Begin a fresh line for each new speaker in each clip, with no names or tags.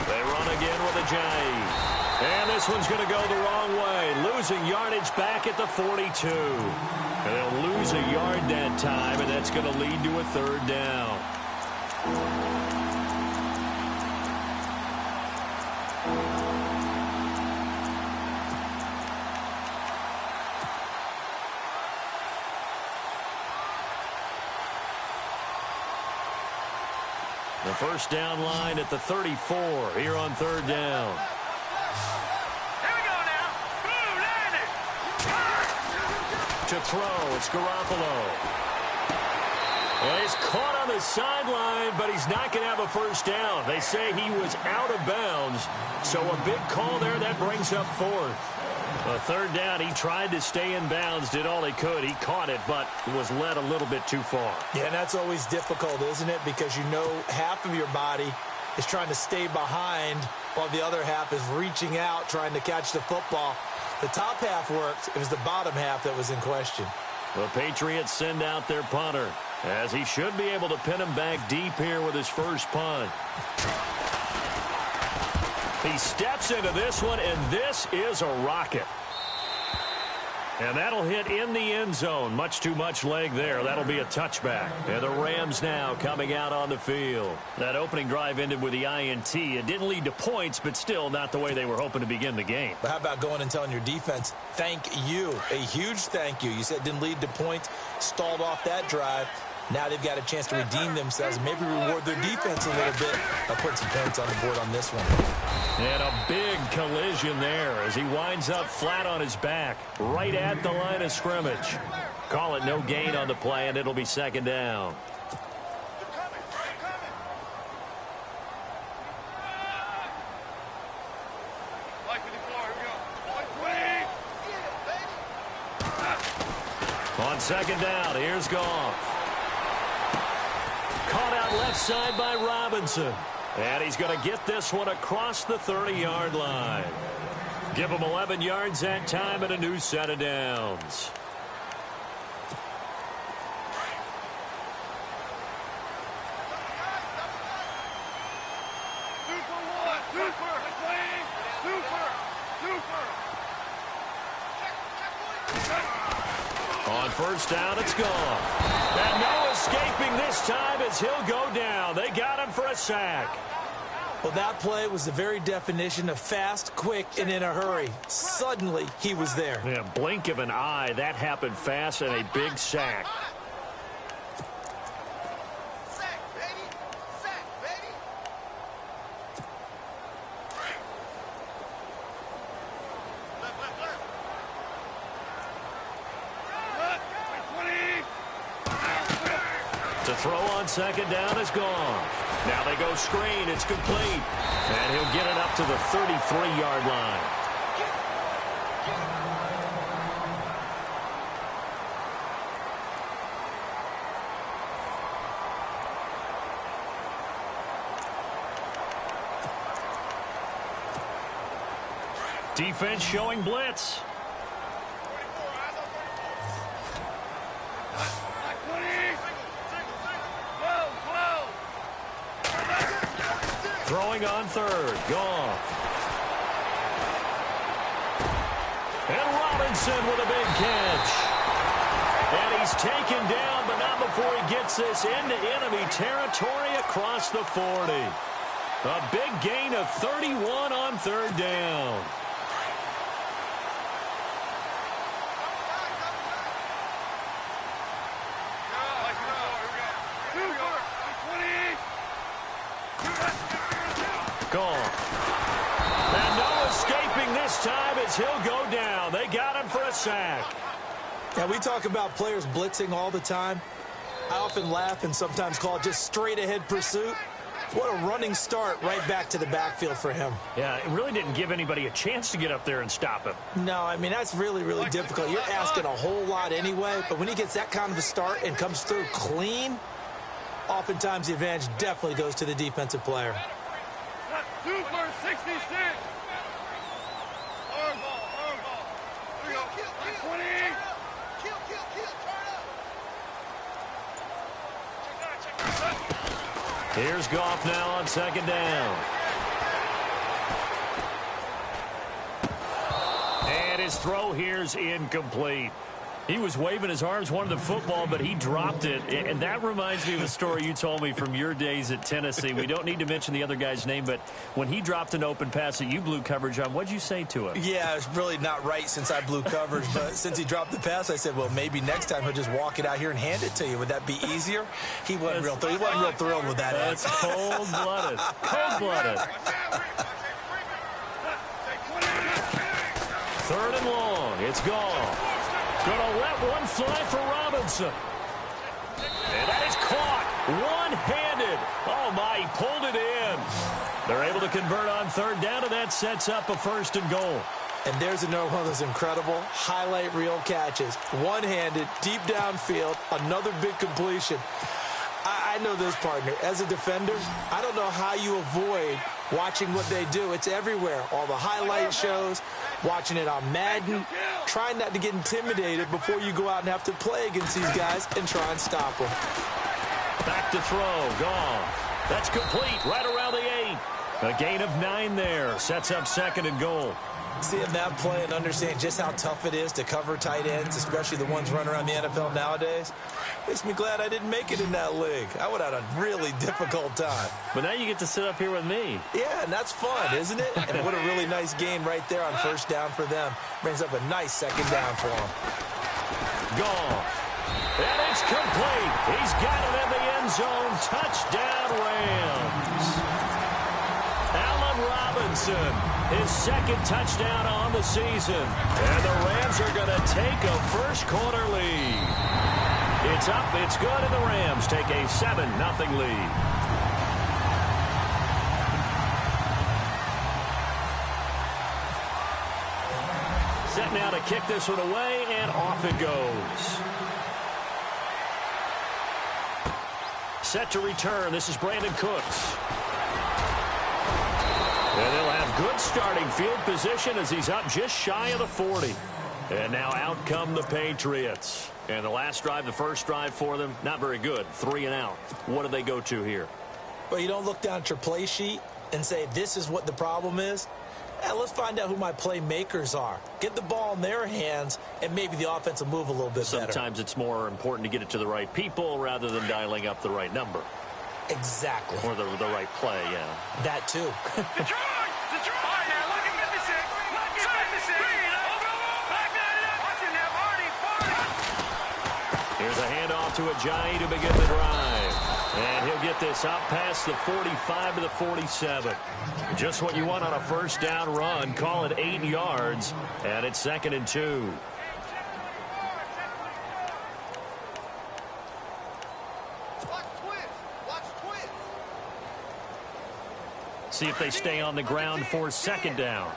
They run again with a J. And this one's going to go the wrong way. Losing yardage back at the 42. And they'll lose a yard that time, and that's going to lead to a third down. The first down line at the 34 here on third down. To throw, it's Garoppolo. Well, he's caught on the sideline, but he's not going to have a first down. They say he was out of bounds, so a big call there. That brings up fourth. A third down, he tried to stay in bounds, did all he could. He caught it, but was led a little bit too far. Yeah, and that's always difficult, isn't it? Because you know half of your body is trying to stay behind while the other half is reaching out, trying to catch the football. The top half worked. It was the bottom half that was in question. The Patriots send out their punter, as he should be able to pin him back deep here with his first punt. He steps into this one, and this is a rocket. And that'll hit in the end zone. Much too much leg there. That'll be a touchback. And the Rams now coming out on the field. That opening drive ended with the INT. It didn't lead to points, but still not the way they were hoping to begin the game. But how about going and telling your defense, thank you. A huge thank you. You said it didn't lead to points, stalled off that drive. Now they've got a chance to redeem themselves and maybe reward their defense a little bit by putting some points on the board on this one. And a big collision there as he winds up flat on his back right at the line of scrimmage. Call it no gain on the play, and it'll be second down. On second down, here's Goff. Caught out left side by Robinson. And he's going to get this one across the 30-yard line. Give him 11 yards that time and a new set of downs. On first down, it's gone. And no escaping this time as he'll go down. They got him for a sack. Well, that play was the very definition of fast, quick, and in a hurry. Suddenly, he was there. Yeah, blink of an eye. That happened fast and a big sack. To throw on second down is gone. Now they go screen. It's complete. And he'll get it up to the 33-yard line. Defense showing blitz. Throwing on third. Goff. And Robinson with a big catch. And he's taken down, but not before he gets this into enemy territory across the 40. A big gain of 31 on third down. And no escaping this time as he'll go down. They got him for a sack. Now, we talk about players blitzing all the time. I often laugh and sometimes call it just straight-ahead pursuit. What a running start right back to the backfield for him. Yeah, it really didn't give anybody a chance to get up there and stop him. No, I mean, that's really, really difficult. You're asking a whole lot anyway, but when he gets that kind of a start and comes through clean, oftentimes the advantage definitely goes to the defensive player.
Super 66. Arm ball. Here we go. 20. Kill. Turn up.
Here's Goff now on second down. his throw here's incomplete. He was waving his arms, wanted the football, but he dropped it. And that reminds me of a story you told me from your days at Tennessee. We don't need to mention the other guy's name, but when he dropped an open pass that you blew coverage on, what'd you say to him?
Yeah, it's really not right since I blew coverage, but since he dropped the pass, I said, well, maybe next time he'll just walk it out here and hand it to you. Would that be easier? He wasn't real thrilled with that.
That's cold-blooded. Cold-blooded. Third and long. It's gone. Going to let one fly for Robinson. And that is caught one-handed. Oh, my, he pulled it in. They're able to convert on third down, and that sets up a first and goal.
And there's another one of those incredible highlight reel catches. One-handed, deep downfield, another big completion. I know this, partner. As a defender, I don't know how you avoid watching what they do. It's everywhere. All the highlight shows, watching it on Madden, trying not to get intimidated before you go out and have to play against these guys and try and stop them.
Back to throw. Gone. That's complete. Right around the 8. A gain of 9 there. Sets up second and goal.
Seeing that play and understanding just how tough it is to cover tight ends, especially the ones running around the NFL nowadays, makes me glad I didn't make it in that league. I would have had a really difficult time.
But now you get to sit up here with me.
Yeah, and that's fun, isn't it? And what a really nice gain right there on first down for them. Brings up a nice second down for them.
Gone. And it's complete. He's got it in the end zone. Touchdown, Rams. Allen Robinson, his second touchdown on the season. And the Rams are going to take a first-quarter lead. It's up, it's good, and the Rams take a 7-0 lead. Set now to kick this one away, and off it goes. Set to return. This is Brandon Cooks. And they'll have good starting field position as he's up just shy of the 40. And now out come the Patriots. And the last drive, the first drive for them, not very good. 3 and out. What do they go to here?
Well, you don't look down at your play sheet and say, this is what the problem is. Let's find out who my playmakers are. Get the ball in their hands, and maybe the offense will move a little bit better.
Sometimes it's more important to get it to the right people rather than dialing up the right number.
Exactly.
Or the right play, yeah.
That, too.
Here's a handoff to Ajayi to begin the drive. And he'll get this up past the 45 to the 47. Just what you want on a first down run. Call it 8 yards. And it's 2nd and 2. See if they stay on the ground for 2nd down.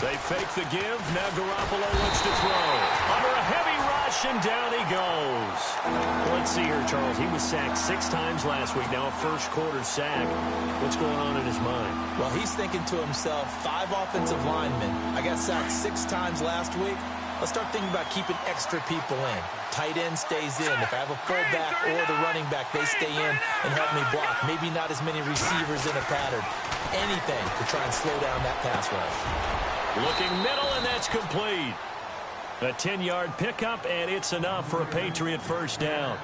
They fake the give. Now Garoppolo looks to throw. Under a heavy rush, and down he goes. Let's see here, Charles. He was sacked 6 times last week. Now a first-quarter sack. What's going on in his mind?
Well, he's thinking to himself, 5 offensive linemen. I got sacked 6 times last week. Let's start thinking about keeping extra people in. Tight end stays in. If I have a fullback or the running back, they stay in and help me block. Maybe not as many receivers in a pattern. Anything to try and slow down that pass rush.
Looking middle, and that's complete. A 10-yard pickup, and it's enough for a Patriot first down.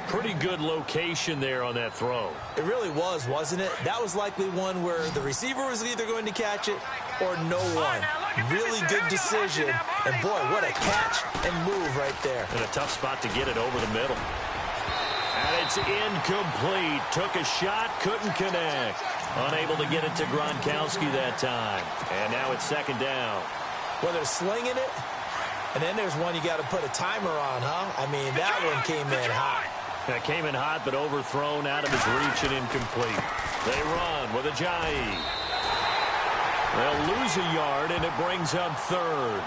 Pretty good location there on that throw.
It really was, wasn't it? That was likely one where the receiver was either going to catch it or no one. Really good decision. And, boy, what a catch and move right there.
And a tough spot to get it over the middle. And it's incomplete. Took a shot, couldn't connect. Unable to get it to Gronkowski that time. And now it's 2nd down.
Well, they're slinging it. And then there's one you got to put a timer on, huh? I mean, that one came in hot.
That came in hot, but overthrown out of his reach and incomplete. They run with Ajayi. They'll lose a yard, and it brings up 3rd.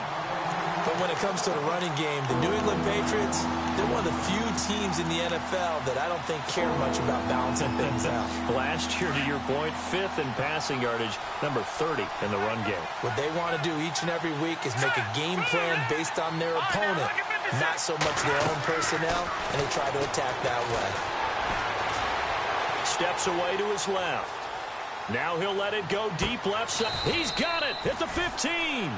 But when it comes to the running game, the New England Patriots, they're one of the few teams in the NFL that I don't think care much about balancing things out.
Last year, to your point, 5th in passing yardage, number 30 in the run game.
What they want to do each and every week is make a game plan based on their opponent. not so much their own personnel, and they try to attack that way.
Steps away to his left. Now he'll let it go deep left side. He's got it at the 15.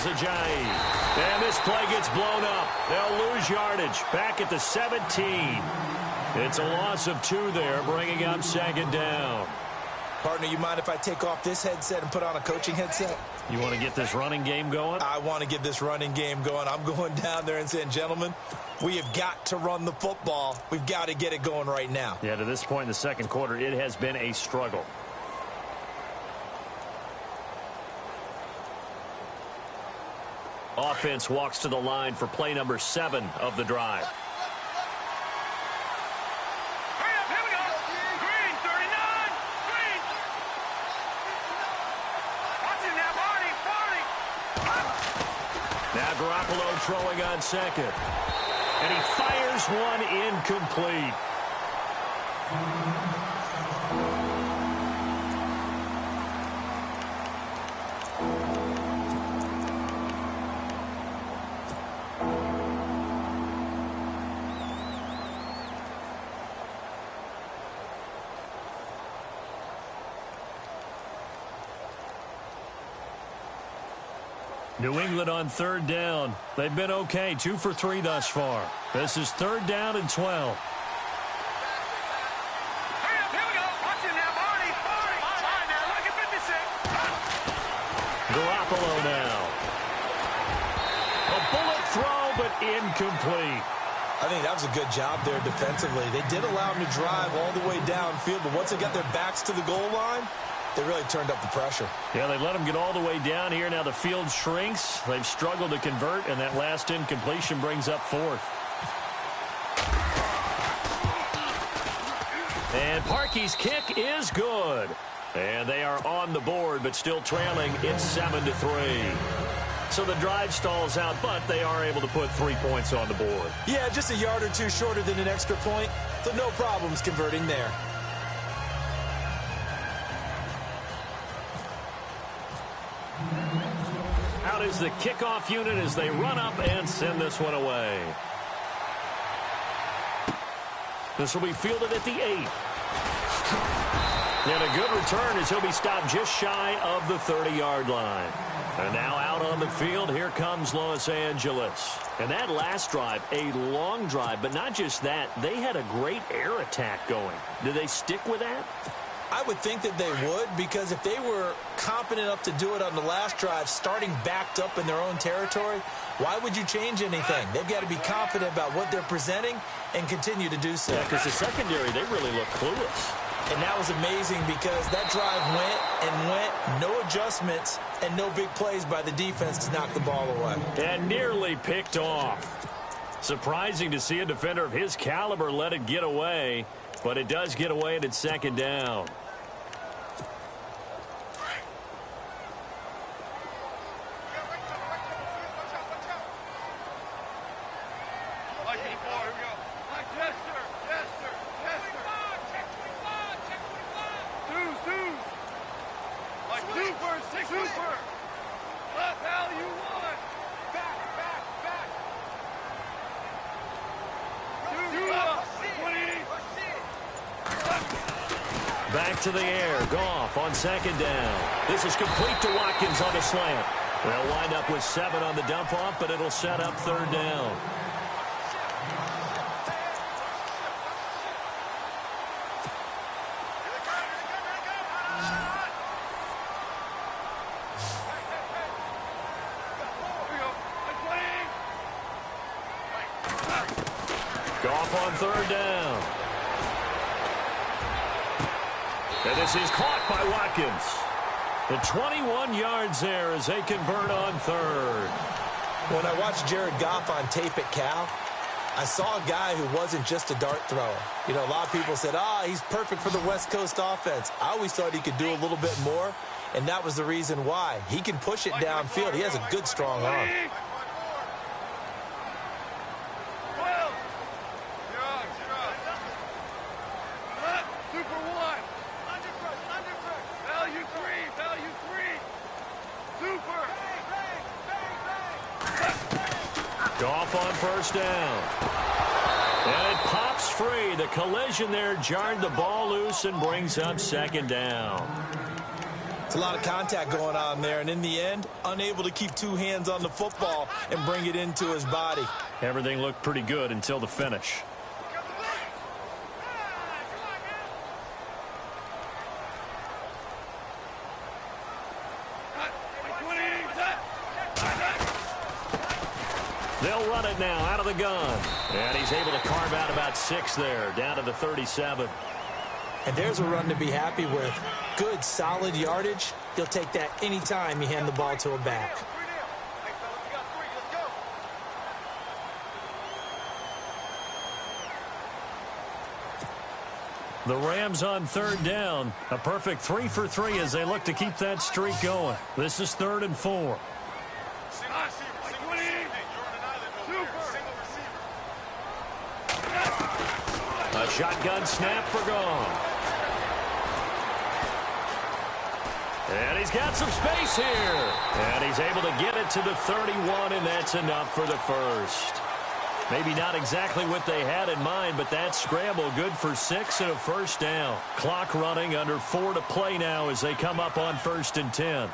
Ajayi. And this play gets blown up. They'll lose yardage. Back at the 17. It's a loss of 2 there, bringing up second down.
Partner, you mind if I take off this headset and put on a coaching headset?
You want to get this running game going?
I want to get this running game going. I'm going down there and saying, gentlemen, we have got to run the football. We've got to get it going right now.
Yeah, to this point in the second quarter, it has been a struggle. Offense walks to the line for play number 7 of the drive.
Hurry up, here we go. Green, 39. Green. Watching that, Barney.
Now Garoppolo throwing on second. And he fires one incomplete. New England on third down. They've been okay, 2 for 3 thus far. This is 3rd down and 12.
Hurry up, here we go. Watching that, Barney. Fine now, look at 56.
Garoppolo now. A bullet throw, but incomplete.
I think that was a good job there defensively. They did allow them to drive all the way downfield, but once they got their backs to the goal line, they really turned up the pressure.
Yeah, they let them get all the way down here. Now the field shrinks. They've struggled to convert, and that last incompletion brings up 4th. And Parkey's kick is good. And they are on the board, but still trailing. It's 7-3. So the drive stalls out, but they are able to put 3 points on the board.
Yeah, just a yard or 2 shorter than an extra point, so no problems converting there.
Out is the kickoff unit as they run up and send this one away. This will be fielded at the 8. And a good return as he'll be stopped just shy of the 30-yard line. And now out on the field, here comes Los Angeles. And that last drive, a long drive, but not just that, they had a great air attack going. Do they stick with that?
I would think that they would, because if they were competent enough to do it on the last drive, starting backed up in their own territory, why would you change anything? They've got to be confident about what they're presenting and continue to do so.
Yeah, because the secondary, they really look clueless.
And that was amazing because that drive went, no adjustments, and no big plays by the defense to knock the ball away.
And nearly picked off. Surprising to see a defender of his caliber let it get away, but it does get away and it's 2nd down. Back to the air. Goff on 2nd down. This is complete to Watkins on the slant. They'll wind up with 7 on the dump off, but it'll set up 3rd down. Goff on 3rd down. And this is caught by Watkins. The 21 yards there as they convert on 3rd.
When I watched Jared Goff on tape at Cal, I saw a guy who wasn't just a dart thrower. You know, a lot of people said, he's perfect for the West Coast offense. I always thought he could do a little bit more, and that was the reason why. He can push it downfield. He has a good, strong arm.
Goff on first down. And it pops free. The collision there jarred the ball loose and brings up second down.
It's a lot of contact going on there, and in the end, unable to keep two hands on the football and bring it into his body.
Everything looked pretty good until the finish. They'll run it now out of the gun. And he's able to carve out about 6 there, down to the 37.
And there's a run to be happy with. Good, solid yardage. You'll take that anytime you hand the ball to a back.
The Rams on third down. A perfect 3 for 3 as they look to keep that streak going. This is 3rd and 4. A shotgun snap for Goff. And he's got some space here. And he's able to get it to the 31, and that's enough for the first. Maybe not exactly what they had in mind, but that scramble good for 6 and a first down. Clock running, under 4 to play now as they come up on 1st and 10.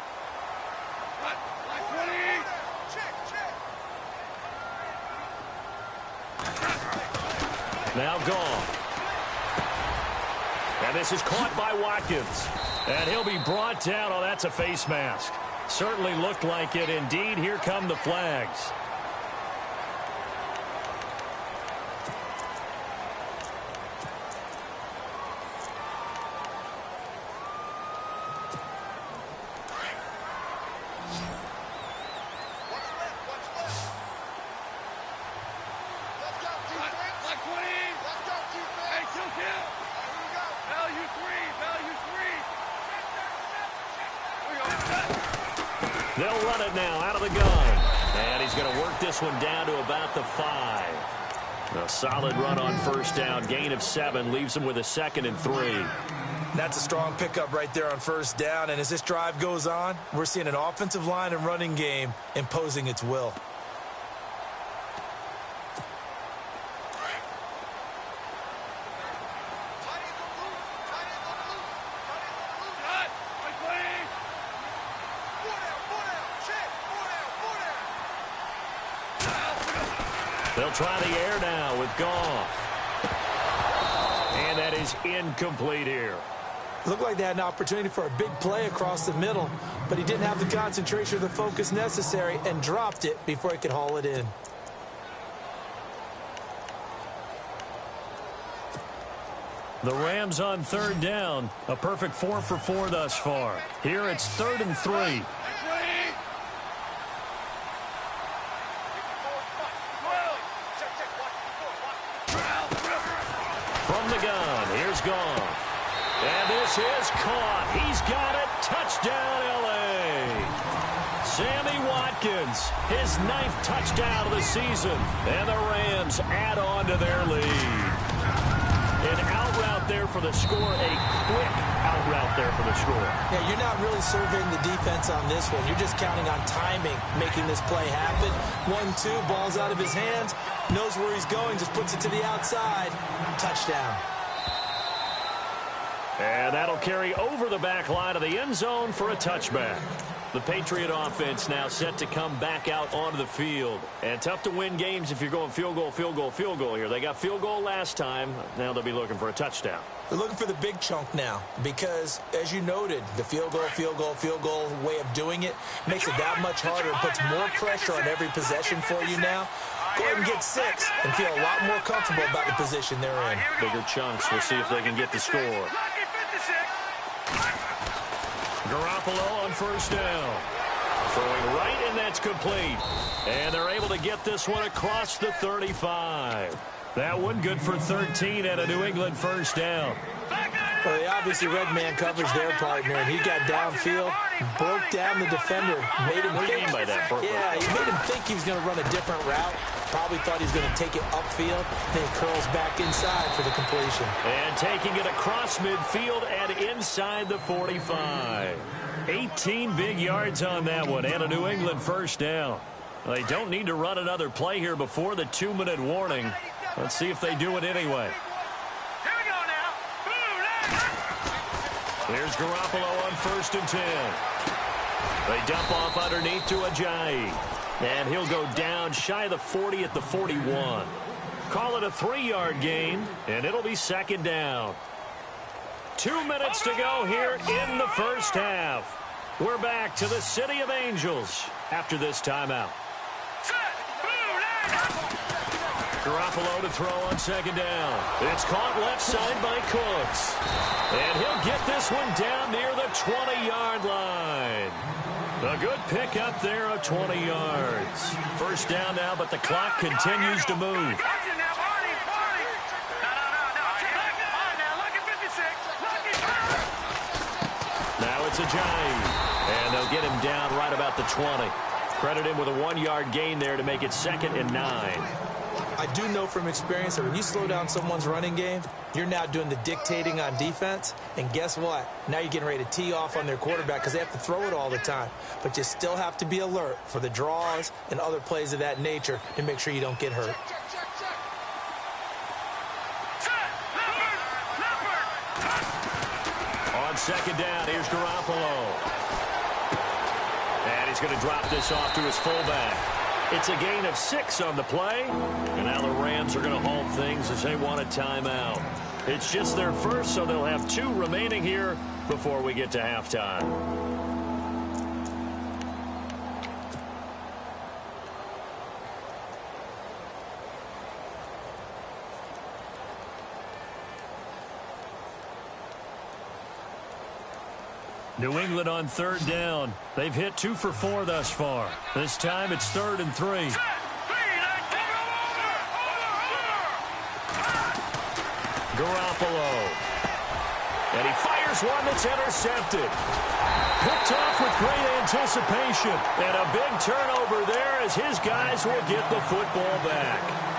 Now Goff. And this is caught by Watkins. And he'll be brought down. Oh, that's a face mask. Certainly looked like it. Indeed, here come the flags. They'll run it now out of the gun. And he's going to work this one down to about the 5. A solid run on first down. Gain of 7 leaves him with a 2nd and 3.
That's a strong pickup right there on first down. And as this drive goes on, we're seeing an offensive line and running game imposing its will.
They'll try the air now with Goff. And that is incomplete here.
Looked like they had an opportunity for a big play across the middle, but he didn't have the concentration or the focus necessary and dropped it before he could haul it in.
The Rams on third down. A perfect 4 for 4 thus far. Here it's 3rd and 3. From the gun, here's Goff. And this is caught. He's got it. Touchdown, L.A. Sammy Watkins, his 9th touchdown of the season. And the Rams add on to their lead. An out route there for the score. A quick out route there for the score.
Yeah, you're not really surveying the defense on this one. You're just counting on timing, making this play happen. 1-2, ball's out of his hands. Knows where he's going, just puts it to the outside. Touchdown.
And that'll carry over the back line of the end zone for a touchback. The Patriot offense now set to come back out onto the field. And tough to win games if you're going field goal, field goal, field goal here. They got field goal last time. Now they'll be looking for a touchdown.
They're looking for the big chunk now because, as you noted, the field goal way of doing it makes it that much harder. It puts more pressure on every possession for you now. Go ahead and get 6 and feel a lot more comfortable about the position they're in.
Bigger chunks. We'll see if they can get the score. Garoppolo on first down. Throwing right, and that's complete. And they're able to get this one across the 35. That one good for 13 and a New England first down.
Well, they obviously read man coverage their partner, and he got downfield, broke down the defender, made him
What do you mean by that?
Yeah, he made him think he was going to run a different route. Probably thought he was going to take it upfield, then he curls back inside for the completion. And
taking it across midfield and inside the 45. 18 big yards on that one, and a New England first down. They don't need to run another play here before the 2-minute warning. Let's see if they do it anyway. Here's Garoppolo on 1st and 10. They dump off underneath to Ajayi. And he'll go down shy of the 40 at the 41. Call it a 3-yard gain, and it'll be 2nd down. 2 minutes to go here in the first half. We're back to the City of Angels after this timeout. Garoppolo to throw on 2nd down. It's caught left side by Cooks. And he'll get this one down near the 20-yard line. A good pick up there of 20 yards. First down now, but the clock continues to move. Now it's Ajayi. And they'll get him down right about the 20. Credit him with a 1-yard gain there to make it 2nd and 9.
I do know from experience that when you slow down someone's running game, you're now doing the dictating on defense. And guess what? Now you're getting ready to tee off on their quarterback because they have to throw it all the time. But you still have to be alert for the draws and other plays of that nature to make sure you don't get hurt.
On 2nd down, here's Garoppolo. And he's going to drop this off to his fullback. It's a gain of 6 on the play. And now the Rams are going to halt things as they want a timeout. It's just their first, so they'll have 2 remaining here before we get to halftime. New England on 3rd down. They've hit 2 for 4 thus far. This time it's 3rd and 3. Garoppolo. And he fires one that's intercepted. Picked off with great anticipation. And a big turnover there as his guys will get the football back.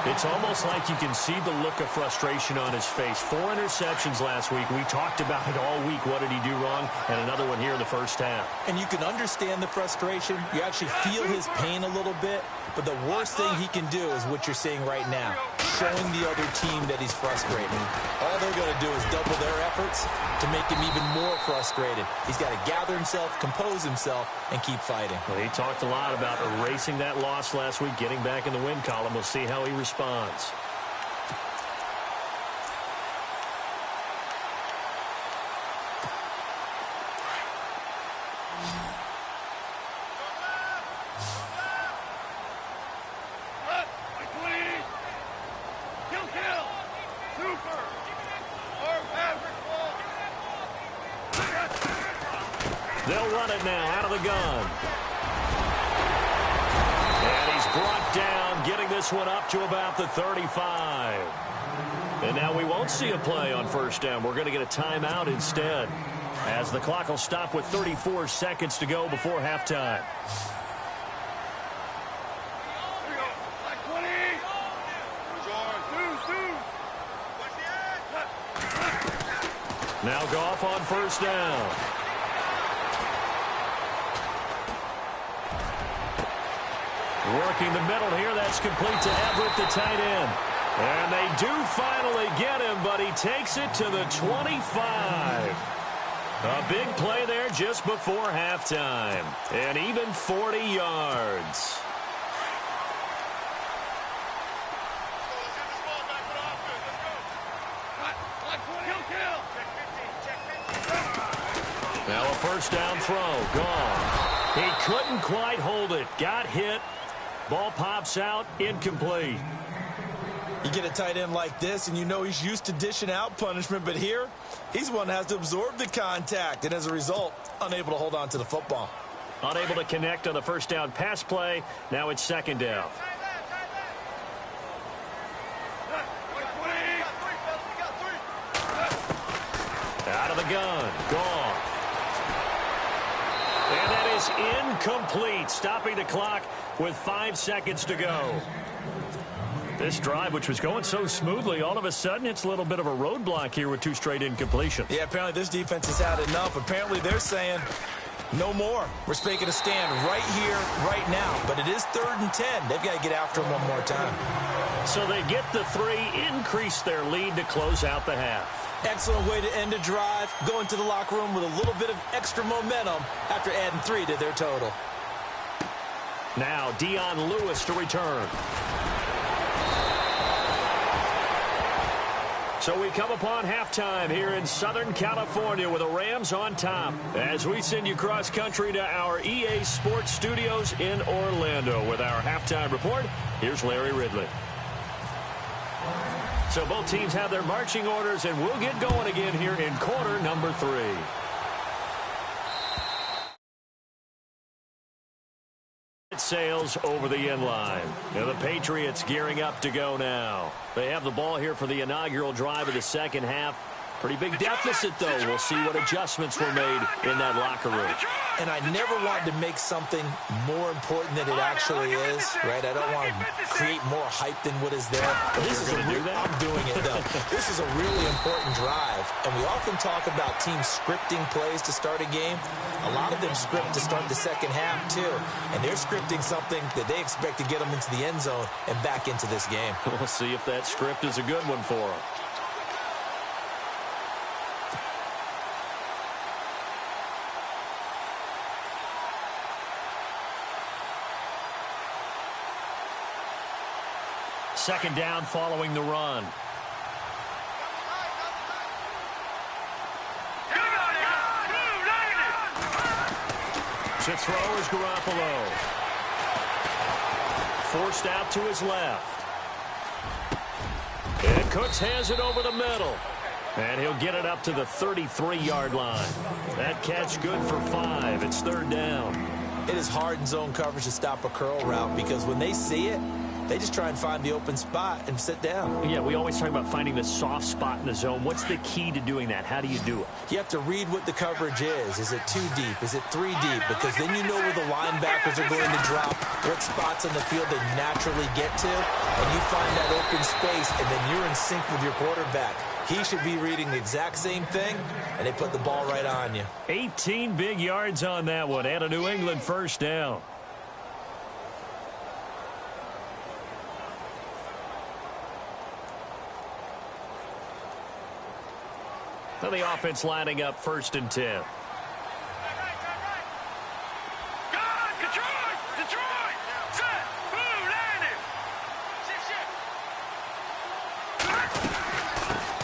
It's almost like you can see the look of frustration on his face. 4 interceptions last week. We talked about it all week. What did he do wrong? And another one here in the first half.
And you can understand the frustration. You actually feel his pain a little bit. But the worst thing he can do is what you're seeing right now, showing the other team that he's frustrated. All they're going to do is double their efforts to make him even more frustrated. He's got to gather himself, compose himself, and keep fighting.
Well, he talked a lot about erasing that loss last week, getting back in the win column. We'll see how he responds. They'll run it now out of the gun. And he's brought down, getting this one up to about the 35. And now we won't see a play on 1st down. We're going to get a timeout instead, as the clock will stop with 34 seconds to go before halftime. Now Goff on 1st down. Working the middle here. That's complete to Everett, the tight end. And they do finally get him, but he takes it to the 25. A big play there just before halftime. And even 40 yards. Now a 1st down throw. Gone. He couldn't quite hold it. Got hit. Ball pops out, incomplete.
You get a tight end like this, and you know he's used to dishing out punishment, but here, he's one that has to absorb the contact, and as a result, unable to hold on to the football.
Unable to connect on the first down pass play. Now it's second down. Out of the gun. Gone. And that is incomplete. Stopping the clock with 5 seconds to go. This drive, which was going so smoothly, all of a sudden it's a little bit of a roadblock here with 2 straight incompletions.
Yeah, apparently this defense has had enough. Apparently they're saying no more. We're making a stand right here, right now. But it is 3rd and 10. They've got to get after him one more time.
So they get the 3, increase their lead to close out the half.
Excellent way to end a drive. Go into the locker room with a little bit of extra momentum after adding 3 to their total.
Now Dion Lewis to return. So we come upon halftime here in Southern California with the Rams on top. As we send you cross country to our EA Sports Studios in Orlando with our halftime report. Here's Larry Ridley. So both teams have their marching orders, and we'll get going again here in quarter number 3. It sails over the end line. And the Patriots gearing up to go now. They have the ball here for the inaugural drive of the second half. Pretty big deficit, though. We'll see what adjustments were made in that locker room.
And I never wanted to make something more important than it actually is, right? I don't want to create more hype than what is there. But this is I'm doing it, though. This is a really important drive. And we often talk about teams scripting plays to start a game. A lot of them script to start the second half, too. And they're scripting something that they expect to get them into the end zone and back into this game.
We'll see if that script is a good one for them. Second down following the run. To throw is Garoppolo. Forced out to his left. And Cooks has it over the middle. And he'll get it up to the 33-yard line. That catch good for 5. It's 3rd down.
It is hard in zone coverage to stop a curl route because when they see it, they just try and find the open spot and sit down.
Yeah, we always talk about finding the soft spot in the zone. What's the key to doing that? How do you do it?
You have to read what the coverage is. Is it 2 deep? Is it 3 deep? Because then you know where the linebackers are going to drop, what spots on the field they naturally get to, and you find that open space, and then you're in sync with your quarterback. He should be reading the exact same thing, and they put the ball right on you.
18 big yards on that one, and a New England first down. So the offense lining up 1st and 10.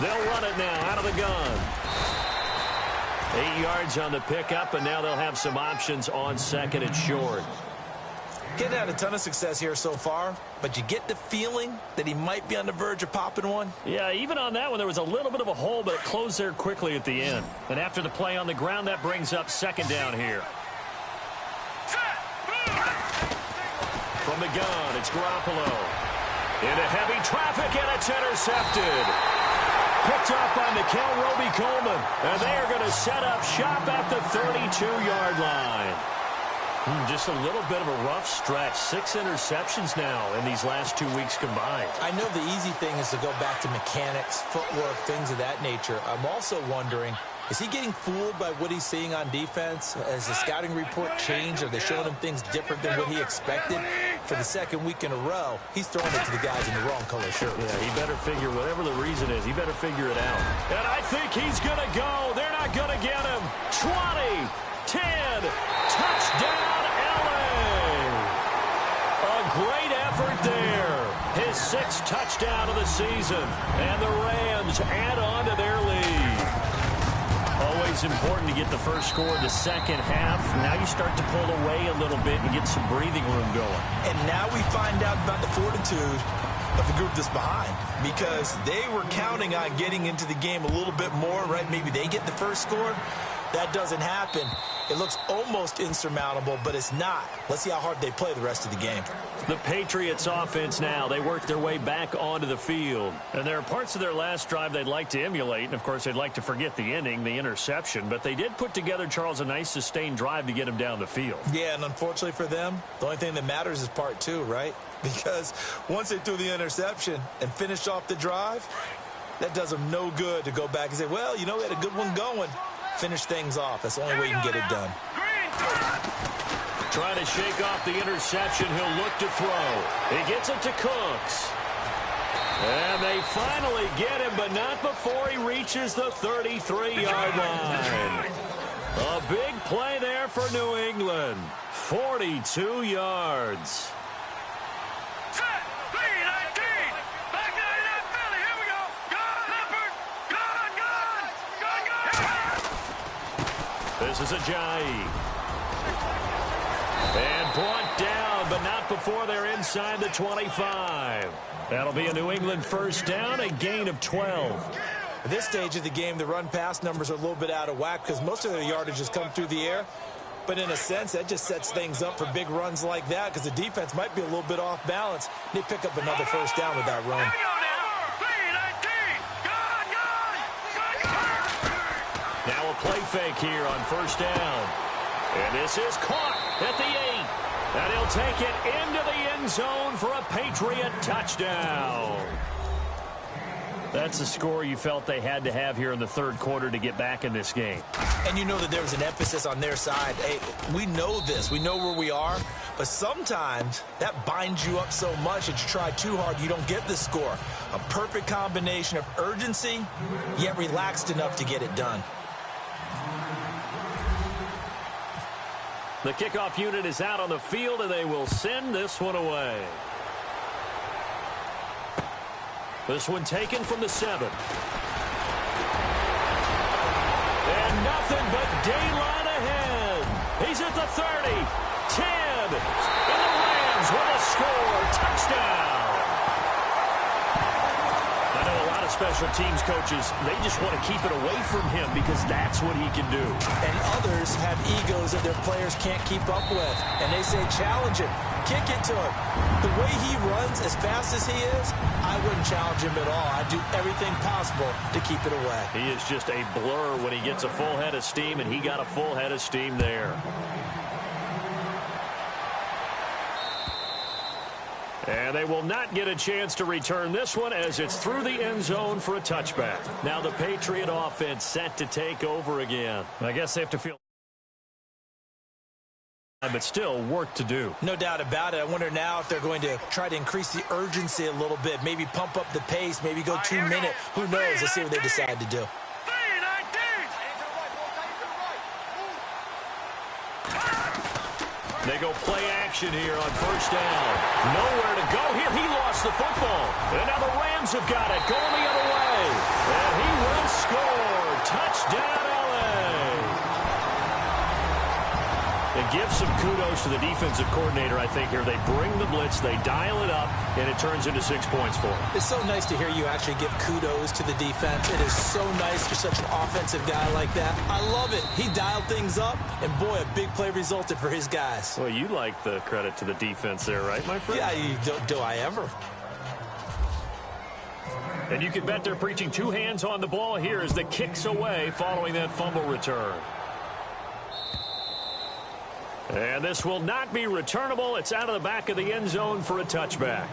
They'll run it now out of the gun. 8 yards on the pickup, and now they'll have some options on 2nd and short.
Getting had a ton of success here so far, but you get the feeling that he might be on the verge of popping one.
Yeah, even on that one, there was a little bit of a hole, but it closed there quickly at the end. And after the play on the ground, that brings up 2nd down here. From the gun, it's Garoppolo. Into heavy traffic, and it's intercepted. Picked up by Mikel Roby-Coleman. And they are going to set up shop at the 32-yard line. Just a little bit of a rough stretch. 6 interceptions now in these last 2 weeks combined.
I know the easy thing is to go back to mechanics, footwork, things of that nature. I'm also wondering, is he getting fooled by what he's seeing on defense? Has the scouting report changed? Are they showing him things different than what he expected? For the 2nd week in a row, he's throwing it to the guys in the wrong color shirt.
Yeah, he better figure, whatever the reason is, he better figure it out. And I think he's going to go. They're not going to get him. 20, 10, touchdown, LA. A great effort there. His 6th touchdown of the season. And the Rams add on to their lead. Always important to get the first score in the second half. Now you start to pull away a little bit and get some breathing room going.
And now we find out about the fortitude of the group that's behind, because they were counting on getting into the game a little bit more, right? Maybe they get the first score. that doesn't happen, it looks almost insurmountable, but it's not. Let's see how hard they play the rest of the game.
The Patriots offense now, they work their way back onto the field. And there are parts of their last drive they'd like to emulate, and of course they'd like to forget the ending, the interception, but they did put together, Charles, a nice sustained drive to get him down the field.
Yeah, and unfortunately for them, the only thing that matters is part two, right? Because once they threw the interception and finished off the drive, that does them no good to go back and say, well, you know, we had a good one going. Finish things off. That's the only way you can get it done.
Trying to shake off the interception. He'll look to throw. He gets it to Cooks. And they finally get him, but not before he reaches the 33-yard line. A big play there for New England. 42 yards. This is Ajayi. And brought down, but not before they're inside the 25. That'll be a New England first down, a gain of 12.
At this stage of the game, the run-pass numbers are a little bit out of whack because most of their yardage has come through the air. But in a sense, that just sets things up for big runs like that because the defense might be a little bit off balance. They pick up another first down with that run.
Now a play fake here on first down. And this is caught at the 8. And he'll take it into the end zone for a Patriot touchdown. That's a score you felt they had to have here in the third quarter to get back in this game.
And you know that there was an emphasis on their side. Hey, we know this. We know where we are. But sometimes that binds you up so much that you try too hard, you don't get the score. A perfect combination of urgency, yet relaxed enough to get it done.
The kickoff unit is out on the field, and they will send this one away. This one taken from the 7. And nothing but daylight ahead. He's at the 30, 10, and the Rams with a score. Touchdown. I know a lot of special teams coaches, they just want to keep it away from him because that's what he can do.
And others have egos that their players can't keep up with. And they say, challenge him. Kick it to him. The way he runs as fast as he is, I wouldn't challenge him at all. I'd do everything possible to keep it away.
He is just a blur when he gets a full head of steam, and he got a full head of steam there. And they will not get a chance to return this one as it's through the end zone for a touchback. Now the Patriot offense set to take over again. I guess they have to feel... but still work to do.
No doubt about it. I wonder now if they're going to try to increase the urgency a little bit, maybe pump up the pace, maybe go 2 minute. Who knows? Let's see what they decide to do.
They go play action here on first down. Nowhere to go here. He lost the football. And now the Rams have got it. Going the other way. And he will score. Touchdown, LA. And give some kudos to the defensive coordinator, I think, here. They bring the blitz, they dial it up, and it turns into 6 points for them.
It's so nice to hear you actually give kudos to the defense. It is so nice you're such an offensive guy like that. I love it. He dialed things up, and boy, a big play resulted for his guys.
Well, you like the credit to the defense there, right, my friend?
Yeah, do I ever?
And you can bet they're preaching 2 hands on the ball here as the kick's away following that fumble return. And this will not be returnable. It's out of the back of the end zone for a touchback.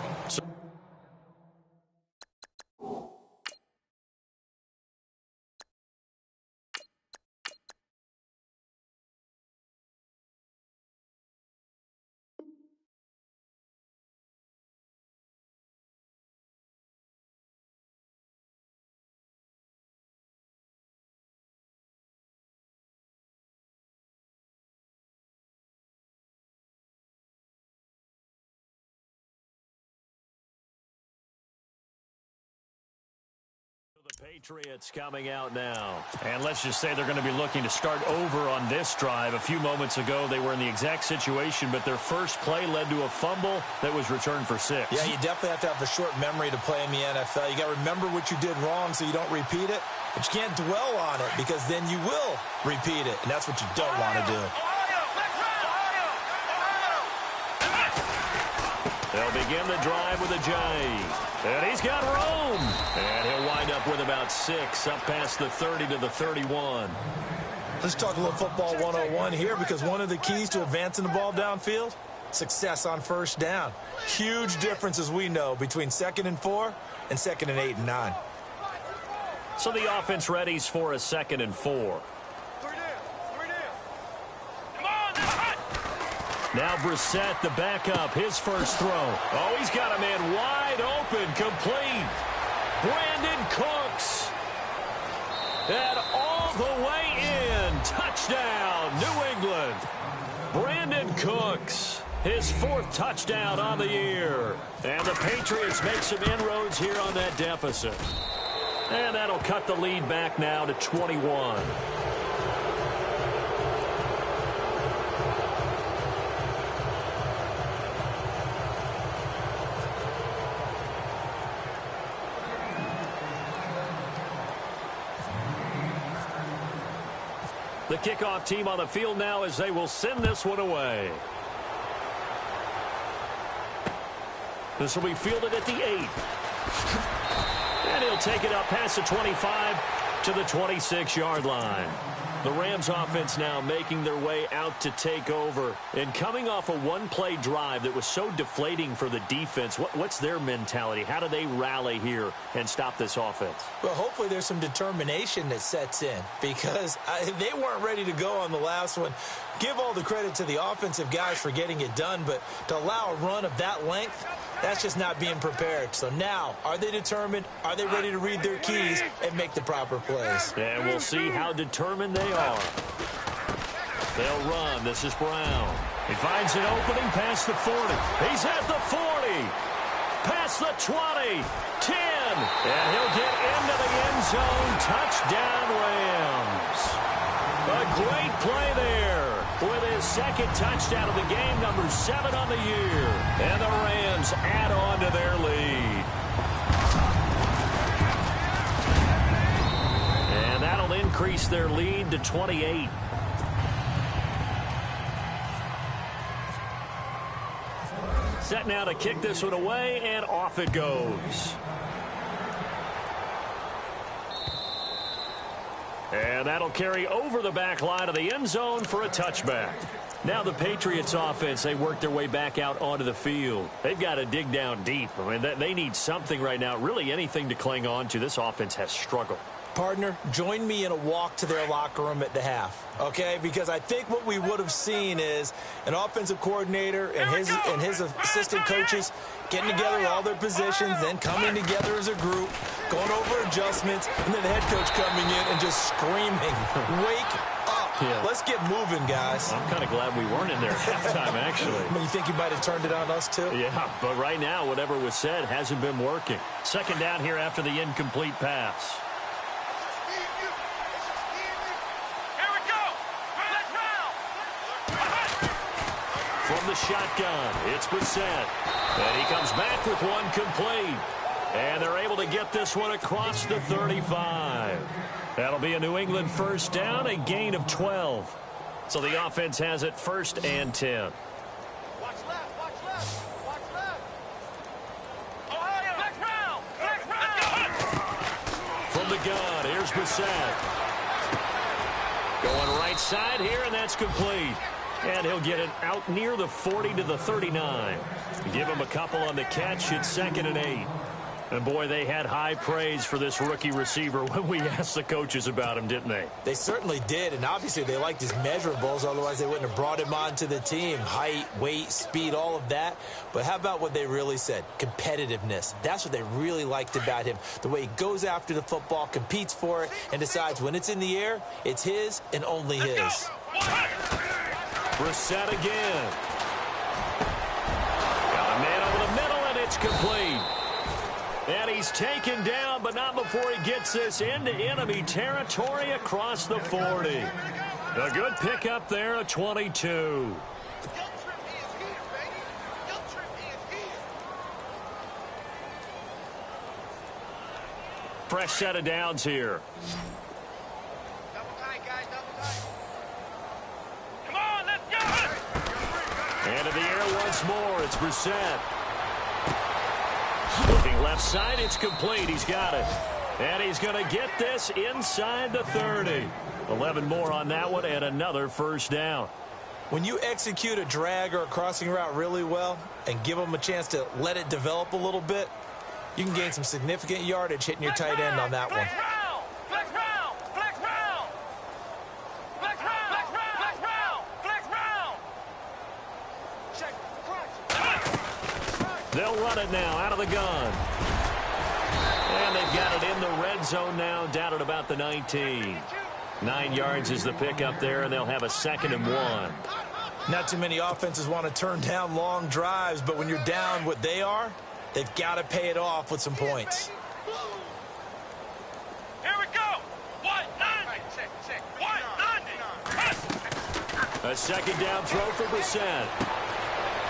The Patriots coming out now. And let's just say they're going to be looking to start over on this drive. A few moments ago, they were in the exact situation, but their first play led to a fumble that was returned for 6.
Yeah, you definitely have to have a short memory to play in the NFL. You got to remember what you did wrong so you don't repeat it. But you can't dwell on it because then you will repeat it, and that's what you don't want to do.
They'll begin the drive with a J. And he's got room. And he'll wind up with about 6 up past the 30 to the 31.
Let's talk a little football 101 here, because one of the keys to advancing the ball downfield, success on first down. Huge difference, as we know, between 2nd and 4 and 2nd and 8 and 9.
So the offense readies for a 2nd and 4. Now Brissett, the backup, his first throw. Oh, he's got a man wide open, complete. Brandon Cooks. And all the way in. Touchdown, New England. Brandon Cooks, his 4th touchdown on the year. And the Patriots make some inroads here on that deficit. And that'll cut the lead back now to 21. The kickoff team on the field now as they will send this one away. This will be fielded at the 8. And he'll take it up past the 25 to the 26-yard line. The Rams offense now making their way out to take over. And coming off a one-play drive that was so deflating for the defense, what's their mentality? How do they rally here and stop this offense?
Well, hopefully there's some determination that sets in, because they weren't ready to go on the last one. Give all the credit to the offensive guys for getting it done, but to allow a run of that length, that's just not being prepared. So now, are they determined? Are they ready to read their keys and make the proper plays?
And we'll see how determined they are. They'll run. This is Brown. He finds an opening past the 40. He's at the 40. Past the 20. 10. And he'll get into the end zone. Touchdown, Rams. A great play there with his 2nd touchdown of the game, number 7 on the year. And the Rams add on to their lead. And that'll increase their lead to 28. Set now to kick this one away, and off it goes. And that'll carry over the back line of the end zone for a touchback. Now the Patriots offense, they work their way back out onto the field. They've got to dig down deep. I mean, they need something right now, really anything to cling on to. This offense has struggled.
Partner, join me in a walk to their locker room at the half, okay? Because I think what we would have seen is an offensive coordinator and his assistant coaches getting together all their positions, then coming together as a group, going over adjustments, and then the head coach coming in and just screaming, wake up. Yeah. Let's get moving, guys.
I'm kind of glad we weren't in there at halftime, actually.
You think you might have turned it on us, too?
Yeah, but right now, whatever was said hasn't been working. 2nd down here after the incomplete pass. From the shotgun, it's Brissett. And he comes back with one complete. And they're able to get this one across the 35. That'll be a New England first down, a gain of 12. So the offense has it 1st and 10.
Watch left, watch left, watch left. Ohio, flex round.
From the gun, here's Brissett. Going right side here, and that's complete. And he'll get it out near the 40 to the 39. Give him a couple on the catch. It's 2nd and 8. And, boy, they had high praise for this rookie receiver when we asked the coaches about him, didn't they?
They certainly did, and obviously they liked his measurables. Otherwise, they wouldn't have brought him onto the team. Height, weight, speed, all of that. But how about what they really said? Competitiveness. That's what they really liked about him. The way he goes after the football, competes for it, and decides when it's in the air, it's his and only his.
Brissett again. Got a man over the middle, and it's complete. And he's taken down, but not before he gets this into enemy territory across the 40. A good pickup there, a 22. Fresh set of downs here.
Double tight, guys, double tight.
Come on, let's go!
And in the air once more, it's Brissett. Looking left side, it's complete. He's got it. And he's going to get this inside the 30. 11 more on that one and another first down.
When you execute a drag or a crossing route really well and give them a chance to let it develop a little bit, you can gain some significant yardage hitting your tight end on that one.
Flex round! Flex round! Flex round! Flex round! Flex round!
Check, crunch.
They'll run it now out of the gun. And they've got it in the red zone now, down at about the 19. 9 yards is the pickup there, and they'll have a 2nd and 1.
Not too many offenses want to turn down long drives, but when you're down what they are, they've got to pay it off with some points.
Here we go! 190!
Check.
190!
A 2nd down throw for Brissett.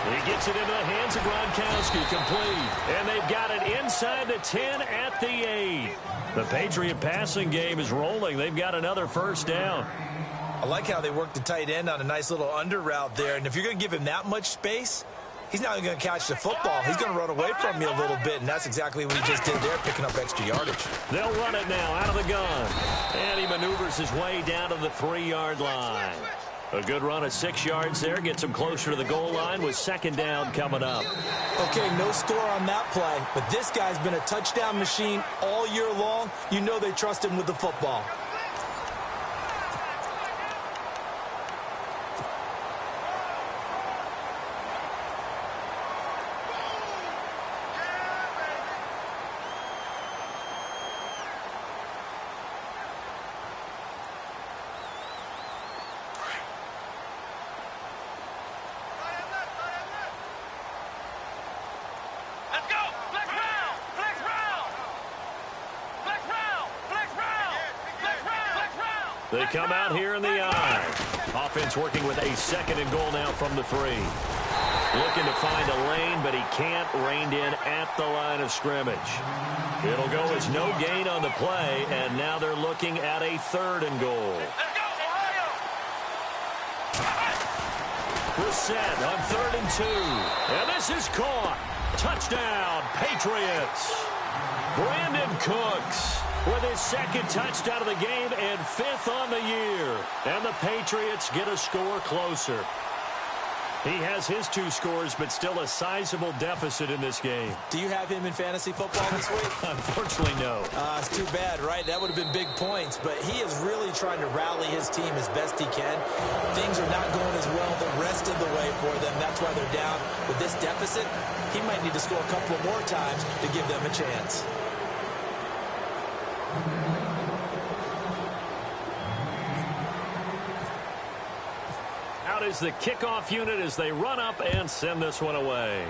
He gets it into the hands of Gronkowski, complete. And they've got it inside the 10 at the 8. The Patriot passing game is rolling. They've got another first down.
I like how they work the tight end on a nice little under route there. And if you're going to give him that much space, he's not going to catch the football. He's going to run away from you a little bit, and that's exactly what he just did there, picking up extra yardage.
They'll run it now out of the gun. And he maneuvers his way down to the 3-yard line. A good run at 6 yards there. Gets him closer to the goal line with 2nd down coming up.
Okay, no score on that play, but this guy's been a touchdown machine all year long. You know they trust him with the football.
Let's go! Flex round! Flex round! Flex round! Flex round! Flex round! Flex round!
They come out here in the eye. Offense working with a 2nd and goal now from the 3. Looking to find a lane, but he can't. Reined in at the line of scrimmage. It'll go as no gain on the play, and now they're looking at a 3rd and goal.
Let's go, Ohio!
Brissett on 3rd and 2. And this is caught. Touchdown, Patriots. Brandon Cooks with his 2nd touchdown of the game and 5th on the year. And the Patriots get a score closer. He has his 2 scores, but still a sizable deficit in this game.
Do you have him in fantasy football this week?
Unfortunately, no.
It's too bad, right? That would have been big points, but he is really trying to rally his team as best he can. Things are not going as well the rest of the way for them. That's why they're down. With this deficit, he might need to score a couple of more times to give them a chance.
Out is the kickoff unit as they run up and send this one away.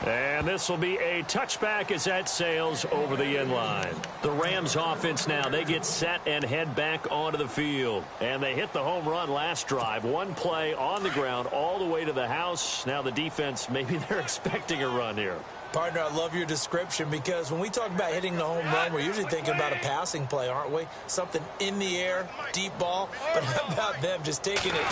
And this will be a touchback as that sails over the end line. The Rams offense now, they get set and head back onto the field. And they hit the home run last drive. One play on the ground all the way to the house. Now the defense, maybe they're expecting a run here.
Partner, I love your description because when we talk about hitting the home run, we're usually thinking about a passing play, aren't we? Something in the air, deep ball. But how about them just taking it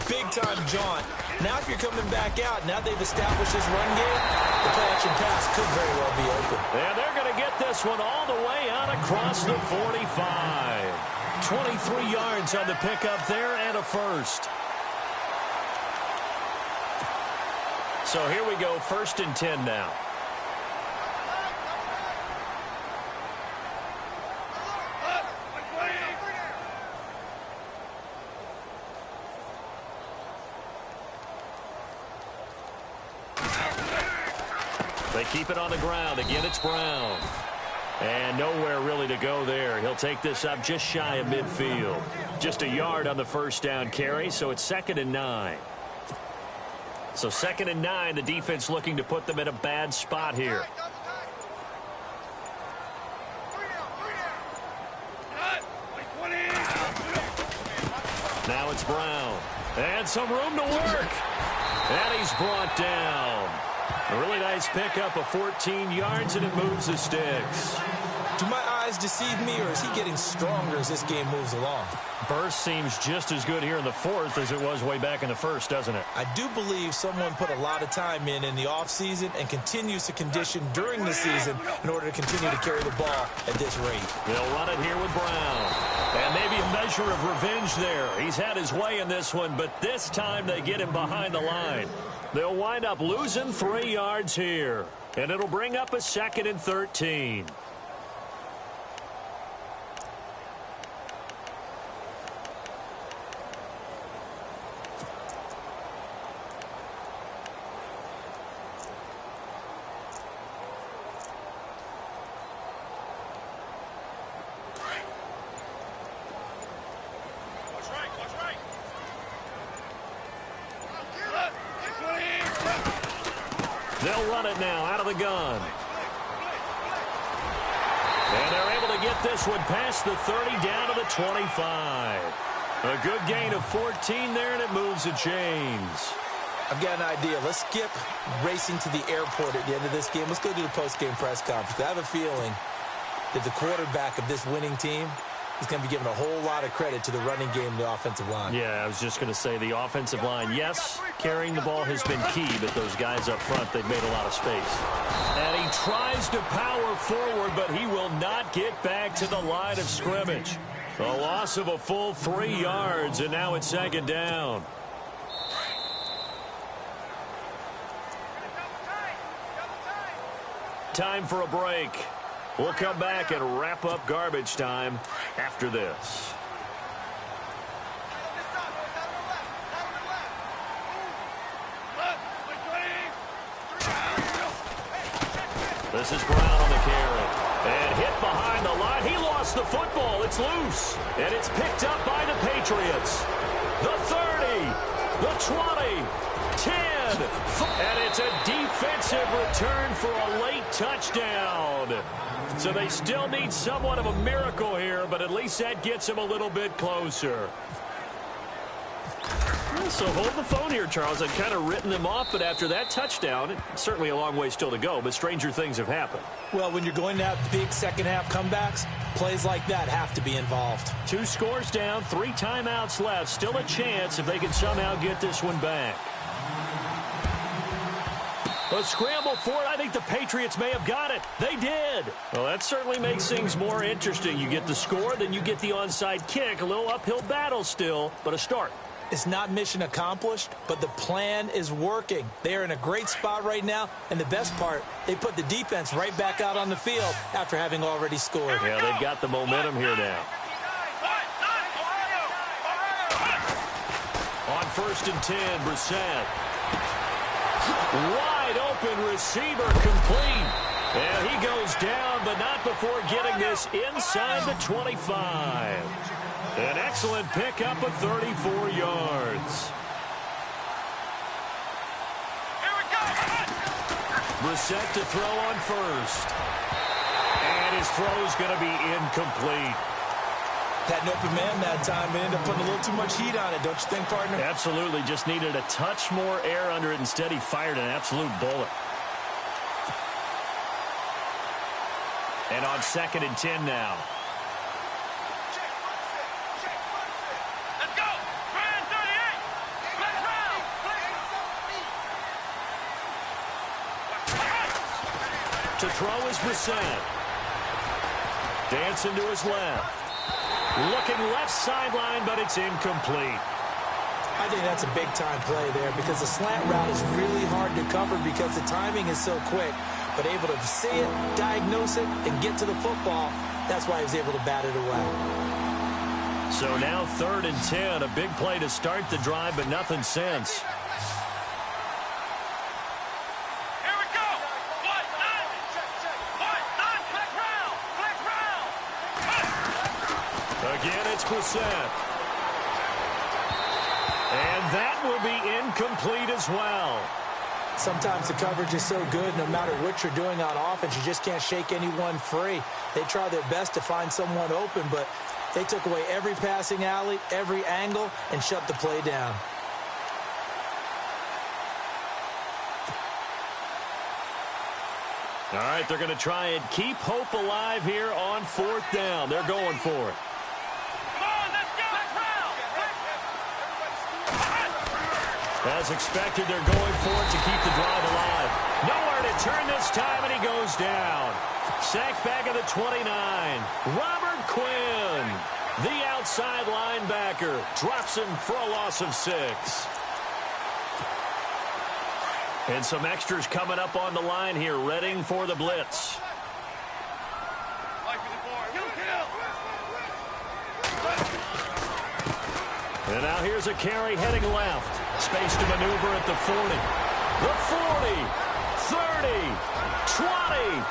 big-time jaunt? Now if you're coming back out, now they've established this run game, the play-action pass could very well be open.
And they're going to get this one all the way out across the 45. 23 yards on the pickup there and a 1st. So here we go, 1st and 10 now. They keep it on the ground. Again, it's Brown. And nowhere really to go there. He'll take this up just shy of midfield. Just a yard on the 1st down carry, so it's 2nd and 9. So 2nd and 9, the defense looking to put them in a bad spot here. Now it's Brown. And some room to work. And he's brought down. A really nice pickup of 14 yards, and it moves the sticks.
Do my eyes deceive me, or is he getting stronger as this game moves along?
Burst seems just as good here in the fourth as it was way back in the first, doesn't it?
I do believe someone put a lot of time in the offseason and continues to condition during the season in order to continue to carry the ball at this rate.
They'll run it here with Brown. And maybe a measure of revenge there. He's had his way in this one, but this time they get him behind the line. They'll wind up losing 3 yards here. And it'll bring up a 2nd and 13. They'll run it now out of the gun. And they're able to get this one past the 30 down to the 25. A good gain of 14 there, and it moves the chains.
I've got an idea. Let's skip racing to the airport at the end of this game. Let's go do the post-game press conference. I have a feeling that the quarterback of this winning team is going to be given a whole lot of credit to the running game and the offensive line.
Yeah, I was just going to say the offensive line, yes, carrying the ball has been key, but those guys up front, they've made a lot of space. And he tries to power forward, but he will not get back to the line of scrimmage. A loss of a full 3 yards, and now it's 2nd down. Time for a break. We'll come back and wrap up garbage time after this. This is Brown on the carry. And hit behind the line. He lost the football. It's loose. And it's picked up by the Patriots. The 30, the 20, 10. And it's a defensive return for a late touchdown. So they still need somewhat of a miracle here, but at least that gets them a little bit closer. So hold the phone here, Charles. I'd kind of written them off, but after that touchdown, it's certainly a long way still to go, but stranger things have happened.
Well, when you're going to have big second-half comebacks, plays like that have to be involved.
2 scores down, 3 timeouts left. Still a chance if they can somehow get this one back. A scramble for it. I think the Patriots may have got it. They did. Well, that certainly makes things more interesting. You get the score, then you get the onside kick. A little uphill battle still, but a start.
It's not mission accomplished, but the plan is working. They are in a great spot right now, and the best part, they put the defense right back out on the field after having already scored.
Yeah, they've got the momentum here now. On 1st and 10, Brissett. Wide open receiver complete. And he goes down, but not before getting this inside the 25. An excellent pickup of 34 yards.
Here we go.
Brissett to throw on 1st. And his throw is going to be incomplete.
Had an open man that time, but ended up putting a little too much heat on it, don't you think, partner?
Absolutely. Just needed a touch more air under it. Instead, he fired an absolute bullet. And on 2nd and 10 now.
Let's go. Brand 38. Let's round.
To throw is Brissett. Dancing to his left. Looking left sideline, but it's incomplete.
I think that's a big-time play there because the slant route is really hard to cover because the timing is so quick. But able to see it, diagnose it, and get to the football, that's why he was able to bat it away.
So now 3rd and 10, a big play to start the drive, but nothing since.
Here we go. Flex round.
Again, it's Brissett. And that will be incomplete as well.
Sometimes the coverage is so good, no matter what you're doing on offense, you just can't shake anyone free. They try their best to find someone open, but they took away every passing alley, every angle, and shut the play down.
All right, they're going to try and keep hope alive here on 4th down. They're going for it.
Come on, let's go. Next round.
As expected, they're going for it to keep the drive alive. Nowhere to turn this time, and he goes down. Sacked back at the 29. Robert Quinn, the outside linebacker, drops him for a loss of 6. And some extras coming up on the line here, readying for the blitz. And now here's a carry heading left. Space to maneuver at the 40. The 40, 30, 20.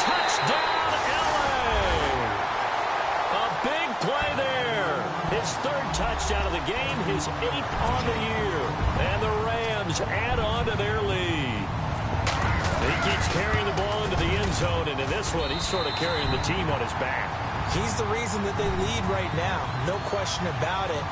Touchdown, LA. A big play there. His 3rd touchdown of the game, his 8th on the year. And the Rams add on to their lead. He keeps carrying the ball into the end zone, and in this one, he's sort of carrying the team on his back.
He's the reason that they lead right now. No question about it.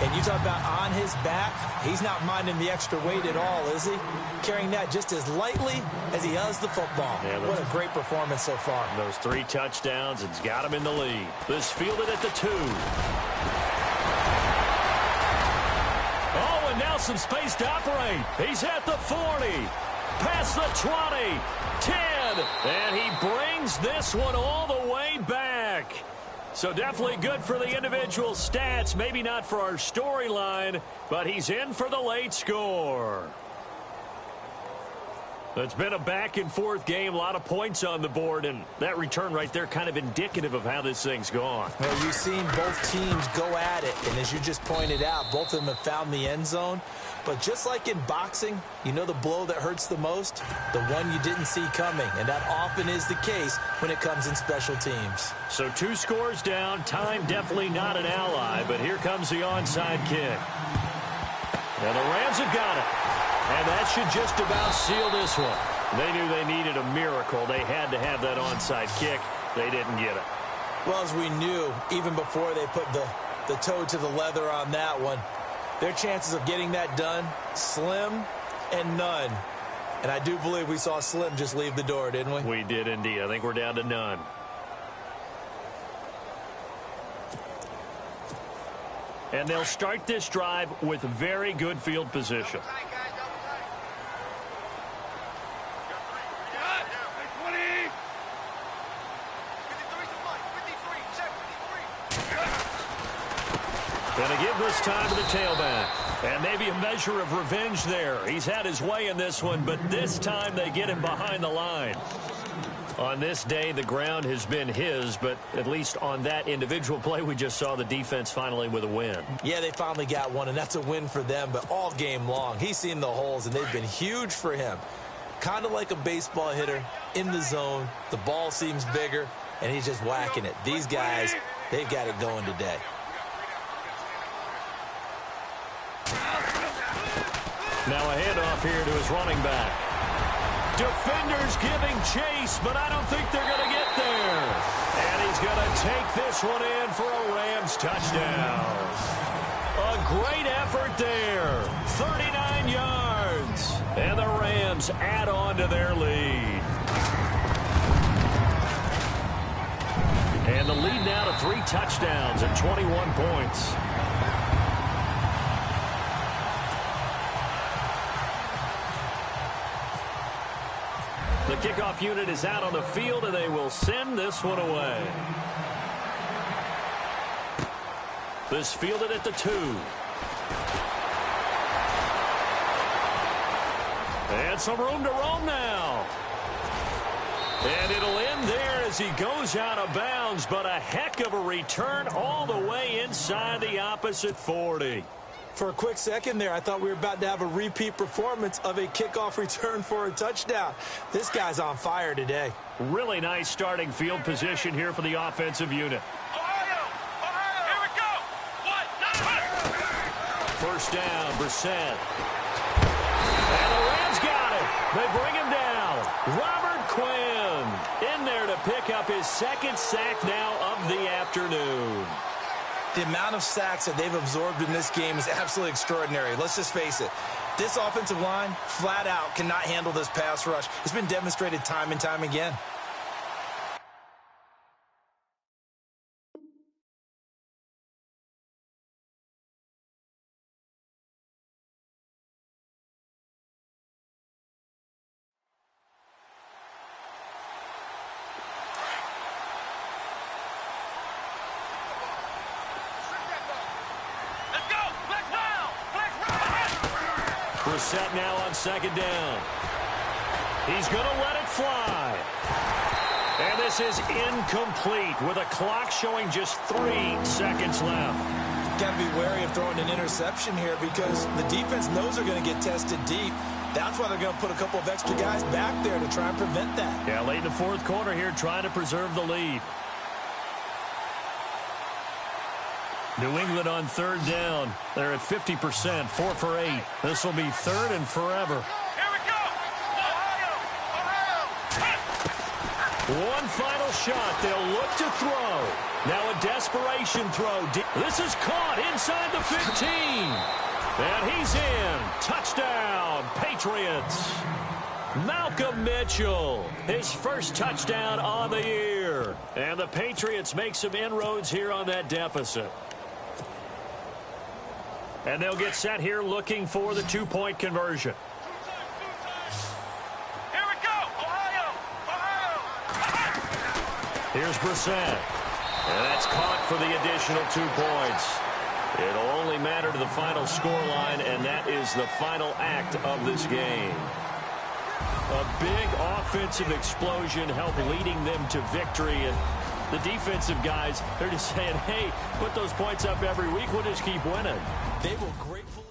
And you talk about on his back, he's not minding the extra weight at all, is he? Carrying that just as lightly as he does the football. Yeah, what a great performance so far.
Those 3 touchdowns, it's got him in the lead. This fielded at the 2. Oh, and now some space to operate. He's at the 40. Past the 20. 10. And he brings this one all the way back. So definitely good for the individual stats. Maybe not for our storyline, but he's in for the late score. It's been a back-and-forth game, a lot of points on the board, and that return right there kind of indicative of how this thing's gone.
Well, you've seen both teams go at it, and as you just pointed out, both of them have found the end zone. But just like in boxing, you know the blow that hurts the most? The one you didn't see coming, and that often is the case when it comes in special teams.
So 2 scores down, time definitely not an ally, but here comes the onside kick. And the Rams have got it. And that should just about seal this one. They knew they needed a miracle. They had to have that onside kick. They didn't get it.
Well, as we knew, even before they put the toe to the leather on that one, their chances of getting that done, slim and none. And I do believe we saw Slim just leave the door, didn't we?
We did indeed. I think we're down to none. And they'll start this drive with very good field position. Going to give this time to the tailback. And maybe a measure of revenge there. He's had his way in this one, but this time they get him behind the line. On this day, the ground has been his, but at least on that individual play, we just saw the defense finally with a win.
Yeah, they finally got one, and that's a win for them, but all game long, he's seen the holes, and they've been huge for him. Kind of like a baseball hitter in the zone. The ball seems bigger, and he's just whacking it. These guys, they've got it going today.
Now a handoff here to his running back. Defenders giving chase, but I don't think they're going to get there. And he's going to take this one in for a Rams touchdown. A great effort there. 39 yards. And the Rams add on to their lead. And the lead now to 3 touchdowns and 21 points. The kickoff unit is out on the field, and they will send this one away. This fielded at the 2. And some room to roam now. And it'll end there as he goes out of bounds, but a heck of a return all the way inside the opposite 40.
For a quick second there, I thought we were about to have a repeat performance of a kickoff return for a touchdown. This guy's on fire today.
Really nice starting field position here for the offensive unit.
Ohio! Here we go! 1, 9,
First down, Brissett. And the Rams got it. They bring him down. Robert Quinn in there to pick up his 2nd sack now of the afternoon.
The amount of sacks that they've absorbed in this game is absolutely extraordinary. Let's just face it. This offensive line, flat out, cannot handle this pass rush. It's been demonstrated time and time again.
Let's go. Flex round. Flex round.
Brissett now on second down. He's going to let it fly. And this is incomplete with a clock showing just 3 seconds left.
Got to be wary of throwing an interception here because the defense knows they're going to get tested deep. That's why they're going to put a couple of extra guys back there to try and prevent that.
Yeah, late in the fourth quarter here, trying to preserve the lead. New England on third down. They're at 50%, 4 for 8. This will be third and forever.
Here we go. Ohio.
One final shot. They'll look to throw. Now a desperation throw. This is caught inside the 15. And he's in. Touchdown, Patriots. Malcolm Mitchell, his first touchdown on the year. And the Patriots make some inroads here on that deficit. And they'll get set here looking for the 2-point conversion.
Here we go. Ohio.
Here's Brissett. And that's caught for the additional 2 points. It'll only matter to the final scoreline, and that is the final act of this game. A big offensive explosion helped leading them to victory. And the defensive guys, they're just saying, hey, put those points up every week. We'll just keep winning.
They will gratefully...